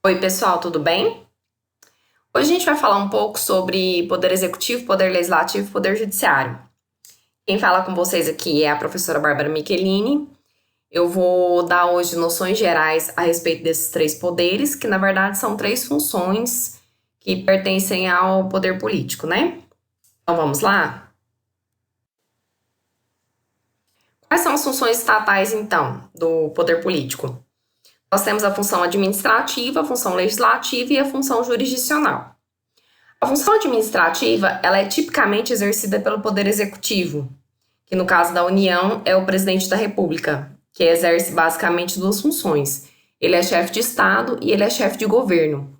Oi, pessoal, tudo bem? Hoje a gente vai falar um pouco sobre poder executivo, poder legislativo e poder judiciário. Quem fala com vocês aqui é a professora Bárbara Michelini. Eu vou dar hoje noções gerais a respeito desses três poderes, que na verdade são três funções que pertencem ao poder político, né? Então vamos lá? Quais são as funções estatais, então, do poder político? Nós temos a função administrativa, a função legislativa e a função jurisdicional. A função administrativa, ela é tipicamente exercida pelo Poder Executivo, que no caso da União é o Presidente da República, que exerce basicamente duas funções. Ele é chefe de Estado e ele é chefe de governo.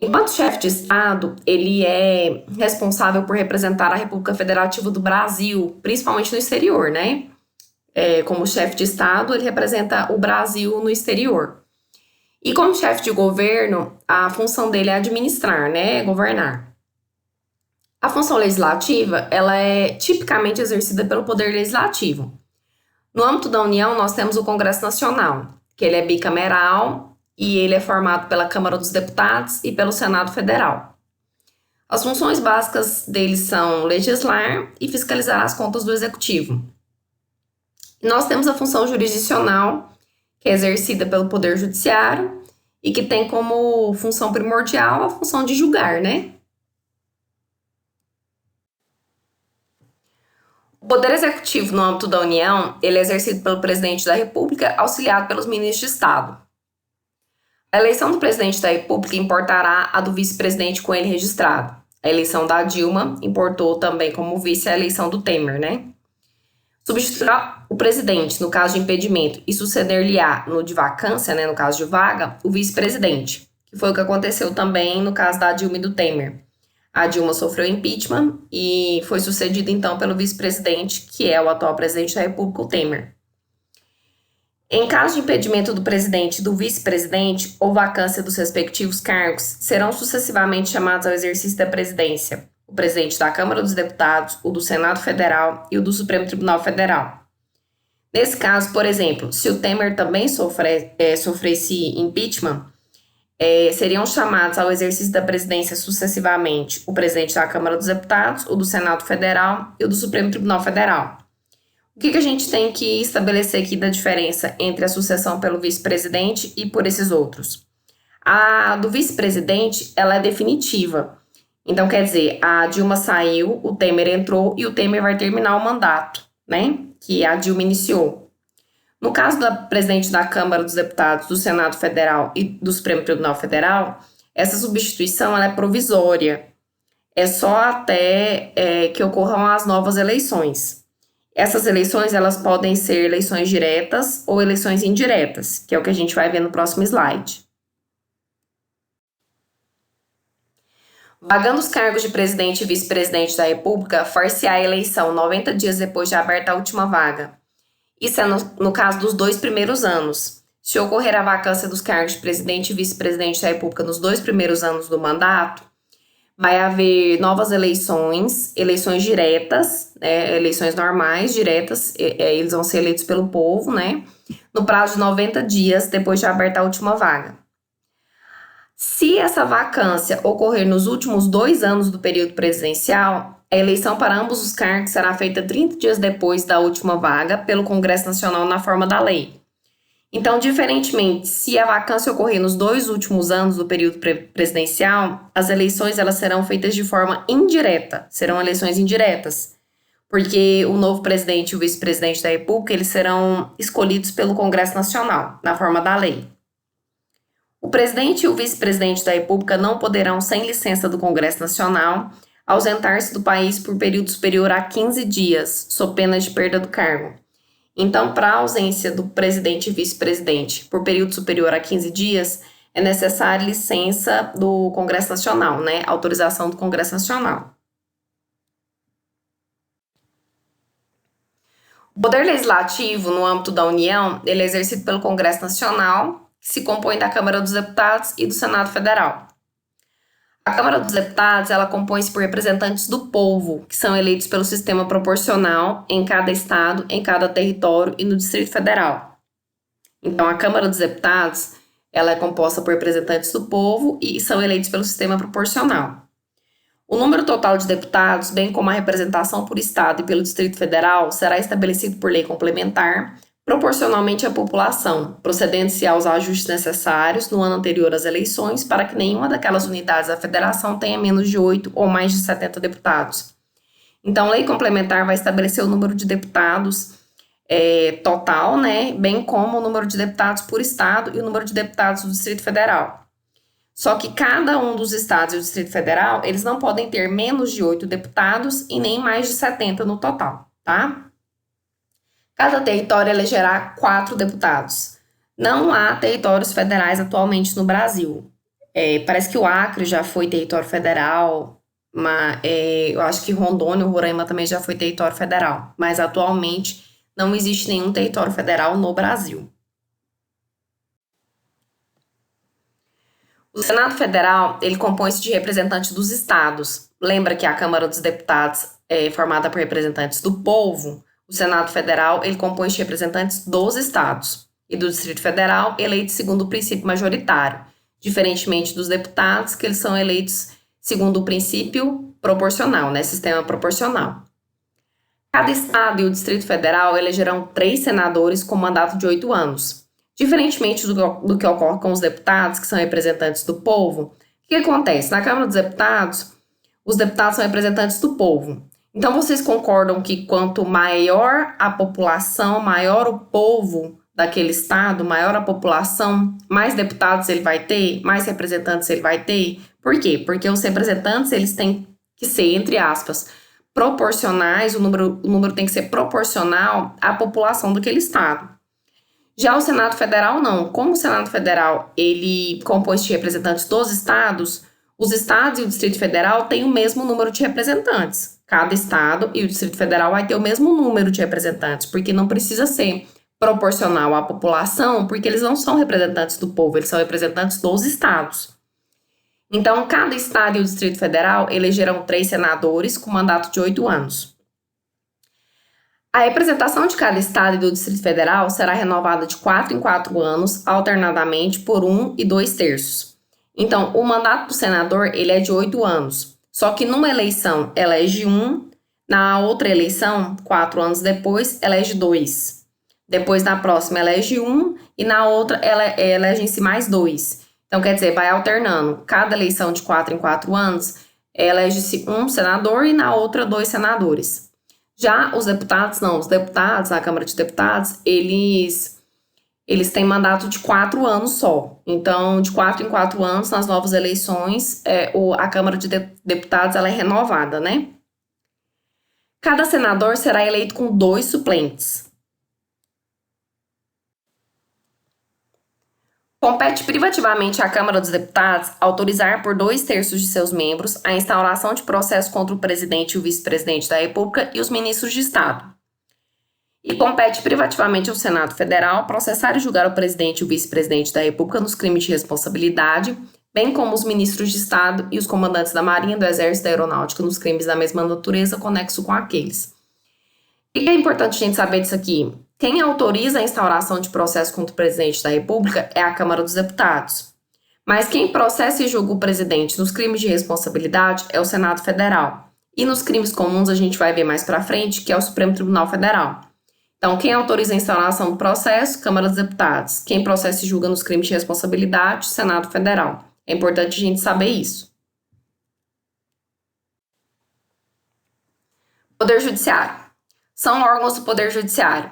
Enquanto chefe de Estado, ele é responsável por representar a República Federativa do Brasil, principalmente no exterior, né? Como chefe de Estado, ele representa o Brasil no exterior. E como chefe de governo, a função dele é administrar, né? Governar. A função legislativa, ela é tipicamente exercida pelo Poder Legislativo. No âmbito da União, nós temos o Congresso Nacional, que ele é bicameral e ele é formado pela Câmara dos Deputados e pelo Senado Federal. As funções básicas dele são legislar e fiscalizar as contas do Executivo. E nós temos a função jurisdicional, que é exercida pelo Poder Judiciário e que tem como função primordial a função de julgar, né? O Poder Executivo no âmbito da União, ele é exercido pelo Presidente da República, auxiliado pelos ministros de Estado. A eleição do Presidente da República importará a do Vice-Presidente com ele registrado. A eleição da Dilma importou também como vice a eleição do Temer, né? Substituirá o presidente, no caso de impedimento, e suceder-lhe-á no de vacância, né, no caso de vaga, o vice-presidente, que foi o que aconteceu também no caso da Dilma e do Temer. A Dilma sofreu impeachment e foi sucedida então pelo vice-presidente, que é o atual presidente da República, o Temer. Em caso de impedimento do presidente e do vice-presidente ou vacância dos respectivos cargos, serão sucessivamente chamados ao exercício da presidência o presidente da Câmara dos Deputados, o do Senado Federal e o do Supremo Tribunal Federal. Nesse caso, por exemplo, se o Temer também sofresse impeachment, seriam chamados ao exercício da presidência sucessivamente o presidente da Câmara dos Deputados, o do Senado Federal e o do Supremo Tribunal Federal. O que a gente tem que estabelecer aqui da diferença entre a sucessão pelo vice-presidente e por esses outros? A do vice-presidente, ela é definitiva. Então, quer dizer, a Dilma saiu, o Temer entrou e o Temer vai terminar o mandato, né? Que a Dilma iniciou. No caso da presidente da Câmara dos Deputados, do Senado Federal e do Supremo Tribunal Federal, essa substituição ela é provisória. É só até que ocorram as novas eleições. Essas eleições elas podem ser eleições diretas ou eleições indiretas, que é o que a gente vai ver no próximo slide. Vagando os cargos de presidente e vice-presidente da República, far-se-á a eleição 90 dias depois de aberta a última vaga. Isso é no caso dos 2 primeiros anos. Se ocorrer a vacância dos cargos de presidente e vice-presidente da República nos 2 primeiros anos do mandato, vai haver novas eleições diretas, eleições normais, diretas, eles vão ser eleitos pelo povo, né? No prazo de 90 dias depois de aberta a última vaga. Se essa vacância ocorrer nos últimos 2 anos do período presidencial, a eleição para ambos os cargos será feita 30 dias depois da última vaga pelo Congresso Nacional na forma da lei. Então, diferentemente, se a vacância ocorrer nos 2 últimos anos do período presidencial, as eleições elas serão feitas de forma indireta, serão eleições indiretas, porque o novo presidente e o vice-presidente da República eles serão escolhidos pelo Congresso Nacional, na forma da lei. O presidente e o vice-presidente da República não poderão, sem licença do Congresso Nacional, ausentar-se do país por período superior a 15 dias, sob pena de perda do cargo. Então, para a ausência do presidente e vice-presidente por período superior a 15 dias, é necessária licença do Congresso Nacional, né? Autorização do Congresso Nacional. O poder legislativo, no âmbito da União, ele é exercido pelo Congresso Nacional, que se compõe da Câmara dos Deputados e do Senado Federal. A Câmara dos Deputados, ela compõe-se por representantes do povo, que são eleitos pelo sistema proporcional em cada estado, em cada território e no Distrito Federal. Então, a Câmara dos Deputados, Ela é composta por representantes do povo e são eleitos pelo sistema proporcional. O número total de deputados, bem como a representação por Estado e pelo Distrito Federal, será estabelecido por lei complementar, proporcionalmente à população, procedendo-se aos ajustes necessários no ano anterior às eleições para que nenhuma daquelas unidades da federação tenha menos de 8 ou mais de 70 deputados. Então, a lei complementar vai estabelecer o número de deputados total, né, bem como o número de deputados por Estado e o número de deputados do Distrito Federal. Só que cada um dos estados e o Distrito Federal, eles não podem ter menos de 8 deputados e nem mais de 70 no total, tá? Cada território elegerá 4 deputados. Não há territórios federais atualmente no Brasil. Parece que o Acre já foi território federal, mas eu acho que Rondônia ou Roraima também já foi território federal. Mas atualmente não existe nenhum território federal no Brasil. O Senado Federal, ele compõe-se de representantes dos estados. Lembra que a Câmara dos Deputados é formada por representantes do povo? O Senado Federal, ele compõe-se de representantes dos estados e do Distrito Federal, eleitos segundo o princípio majoritário, diferentemente dos deputados, que eles são eleitos segundo o princípio proporcional, né, sistema proporcional. Cada estado e o Distrito Federal elegerão 3 senadores com mandato de 8 anos. Diferentemente do que ocorre com os deputados, que são representantes do povo, o que acontece? Na Câmara dos Deputados, os deputados são representantes do povo. Então, vocês concordam que quanto maior a população, maior o povo daquele estado, maior a população, mais deputados ele vai ter, mais representantes ele vai ter? Por quê? Porque os representantes, eles têm que ser, entre aspas, proporcionais, o número tem que ser proporcional à população daquele estado. Já o Senado Federal não. Como o Senado Federal ele compõe-se de representantes dos estados, os estados e o Distrito Federal têm o mesmo número de representantes. Cada estado e o Distrito Federal vai ter o mesmo número de representantes, porque não precisa ser proporcional à população, porque eles não são representantes do povo, eles são representantes dos estados. Então, cada estado e o Distrito Federal elegerão 3 senadores com mandato de 8 anos. A representação de cada estado e do Distrito Federal será renovada de 4 em 4 anos, alternadamente por 1 e 2/3. Então, o mandato do senador ele é de 8 anos, só que numa eleição elege 1, na outra eleição, 4 anos depois, elege 2. Depois, na próxima, elege 1 e na outra, elegem-se mais 2. Então, quer dizer, vai alternando. Cada eleição de 4 em 4 anos, elege-se um senador e na outra 2 senadores. Já os deputados, não. Os deputados, na Câmara de Deputados, eles têm mandato de 4 anos só. Então, de 4 em 4 anos, nas novas eleições, a Câmara de Deputados ela é renovada, né? Cada senador será eleito com 2 suplentes. Compete privativamente à Câmara dos Deputados autorizar por 2/3 de seus membros a instauração de processo contra o presidente e o vice-presidente da República e os ministros de Estado. E compete privativamente ao Senado Federal processar e julgar o presidente e o vice-presidente da República nos crimes de responsabilidade, bem como os ministros de Estado e os comandantes da Marinha, do Exército e da Aeronáutica nos crimes da mesma natureza conexo com aqueles. O que é importante a gente saber disso aqui? Quem autoriza a instauração de processo contra o presidente da República é a Câmara dos Deputados. Mas quem processa e julga o presidente nos crimes de responsabilidade é o Senado Federal. E nos crimes comuns a gente vai ver mais pra frente, que é o Supremo Tribunal Federal. Então, quem autoriza a instauração do processo? Câmara dos Deputados. Quem processa e julga nos crimes de responsabilidade? Senado Federal. É importante a gente saber isso. Poder Judiciário. São órgãos do Poder Judiciário: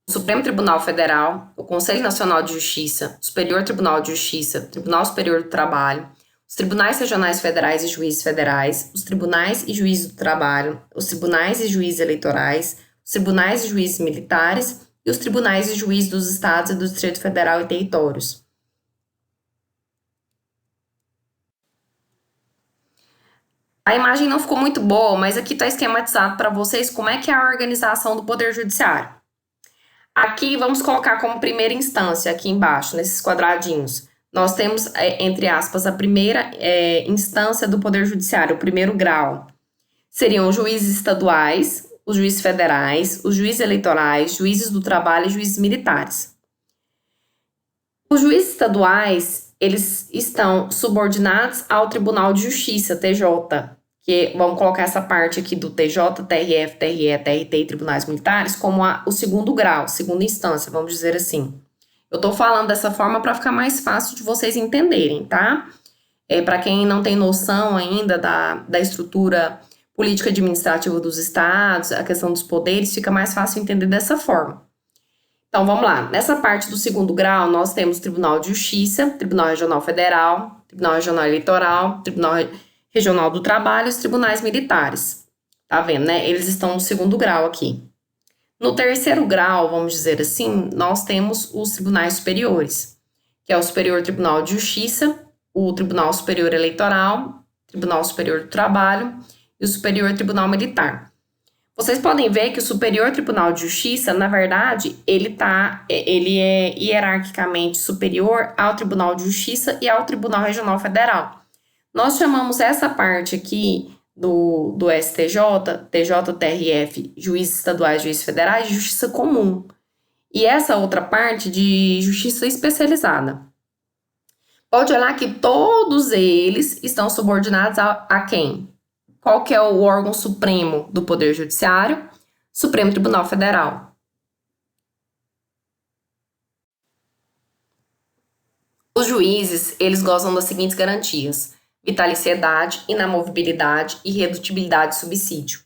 o Supremo Tribunal Federal, o Conselho Nacional de Justiça, o Superior Tribunal de Justiça, o Tribunal Superior do Trabalho, os Tribunais Regionais Federais e Juízes Federais, os Tribunais e Juízes do Trabalho, os Tribunais e Juízes Eleitorais, os Tribunais e Juízes Militares e os Tribunais e Juízes dos Estados e do Distrito Federal e Territórios. A imagem não ficou muito boa, mas aqui está esquematizado para vocês como é que é a organização do Poder Judiciário. Aqui vamos colocar como primeira instância, aqui embaixo, nesses quadradinhos. Nós temos, entre aspas, a primeira instância do Poder Judiciário, o primeiro grau. Seriam os juízes estaduais, os juízes federais, os juízes eleitorais, juízes do trabalho e juízes militares. Os juízes estaduais, eles estão subordinados ao Tribunal de Justiça, TJ, que vamos colocar essa parte aqui do TJ, TRF, TRE, TRT e tribunais militares como o segundo grau, segunda instância, vamos dizer assim. Eu tô falando dessa forma para ficar mais fácil de vocês entenderem, tá? Para quem não tem noção ainda da estrutura política administrativa dos estados, a questão dos poderes, fica mais fácil entender dessa forma. Então, vamos lá. Nessa parte do segundo grau, nós temos Tribunal de Justiça, Tribunal Regional Federal, Tribunal Regional Eleitoral, Tribunal Regional do Trabalho e os tribunais militares. Tá vendo, né? Eles estão no segundo grau aqui. No terceiro grau, vamos dizer assim, nós temos os tribunais superiores, que é o Superior Tribunal de Justiça, o Tribunal Superior Eleitoral, Tribunal Superior do Trabalho e o Superior Tribunal Militar. Vocês podem ver que o Superior Tribunal de Justiça, na verdade, ele é hierarquicamente superior ao Tribunal de Justiça e ao Tribunal Regional Federal. Nós chamamos essa parte aqui do STJ, TJ, TRF, juízes estaduais, juízes federais, de justiça comum. E essa outra parte de justiça especializada. Pode olhar que todos eles estão subordinados a quem? Qual que é o órgão supremo do Poder Judiciário? Supremo Tribunal Federal. Os juízes, eles gozam das seguintes garantias: vitaliciedade, inamovibilidade, irredutibilidade e subsídio.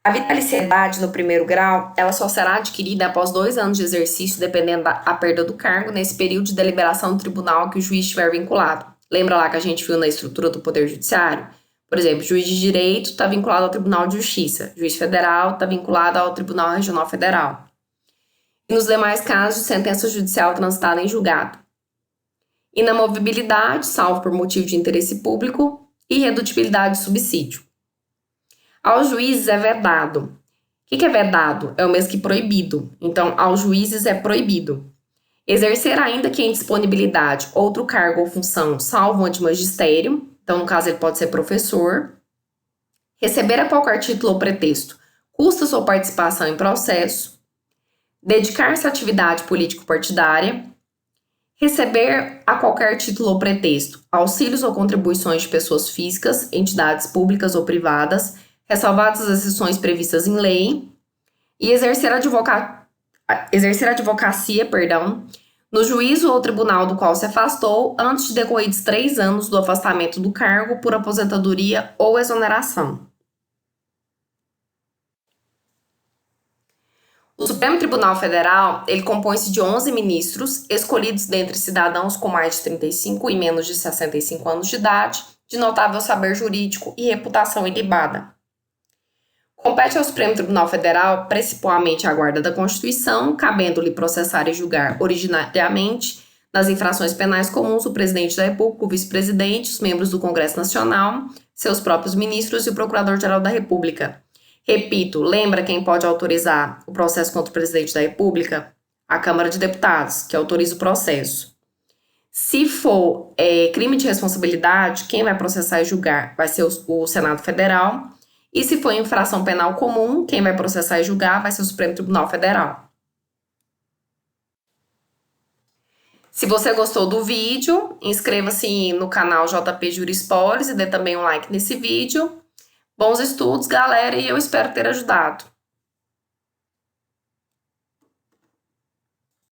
A vitaliciedade no primeiro grau, ela só será adquirida após 2 anos de exercício, dependendo da perda do cargo, nesse período de deliberação do tribunal que o juiz estiver vinculado. Lembra lá que a gente viu na estrutura do Poder Judiciário? Por exemplo, juiz de direito está vinculado ao Tribunal de Justiça, juiz federal está vinculado ao Tribunal Regional Federal. E nos demais casos de sentença judicial transitada em julgado. Inamovibilidade, salvo por motivo de interesse público, e irredutibilidade e subsídio. Aos juízes é vedado. O que é vedado? É o mesmo que proibido. Então, aos juízes é proibido exercer, ainda que em disponibilidade, outro cargo ou função, salvo uma de magistério. Então, no caso, ele pode ser professor. Receber a qualquer título ou pretexto custas ou participação em processo. Dedicar-se à atividade político-partidária. Receber a qualquer título ou pretexto auxílios ou contribuições de pessoas físicas, entidades públicas ou privadas, ressalvadas as exceções previstas em lei. E exercer advocacia, no juízo ou tribunal do qual se afastou antes de decorridos 3 anos do afastamento do cargo por aposentadoria ou exoneração. O Supremo Tribunal Federal, ele compõe-se de 11 ministros, escolhidos dentre cidadãos com mais de 35 e menos de 65 anos de idade, de notável saber jurídico e reputação ilibada. Compete ao Supremo Tribunal Federal, principalmente a guarda da Constituição, cabendo-lhe processar e julgar originariamente nas infrações penais comuns o presidente da República, o vice-presidente, os membros do Congresso Nacional, seus próprios ministros e o Procurador-Geral da República. Repito, lembra quem pode autorizar o processo contra o presidente da República? A Câmara de Deputados, que autoriza o processo. Se for crime de responsabilidade, quem vai processar e julgar vai ser o Senado Federal. E se for infração penal comum, quem vai processar e julgar vai ser o Supremo Tribunal Federal. Se você gostou do vídeo, inscreva-se no canal JP Jurispolis e dê também um like nesse vídeo. Bons estudos, galera, e eu espero ter ajudado.